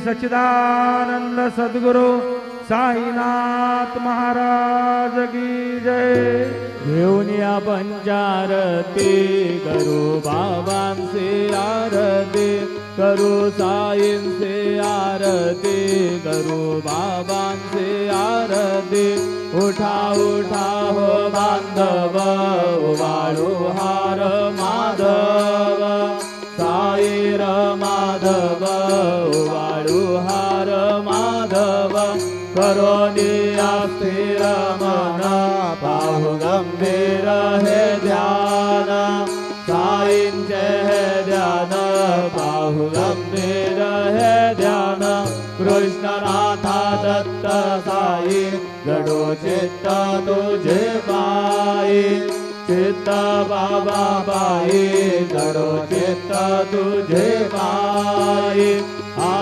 सच्चिदानंद सद्गुरु साईनाथ महाराज की जय। घेऊन या पंचारती करू बाबांचे आरती, करू साईंचे आरती, करू बाबांचे आरती। उठा उठा हो बांधव वाळू हार माधव, साई र माधव वाळू हार माधव। करोनिया स्थिर मन पाहु गंभीर हे ध्यान, साईंचे हे ध्यान पाहु गंभीर हे ध्यान। कृष्णनाथा दत्त साई जडो चित्त तुझे पायी, चित्त बाबा पायी जडो चित्त तुझे पायी।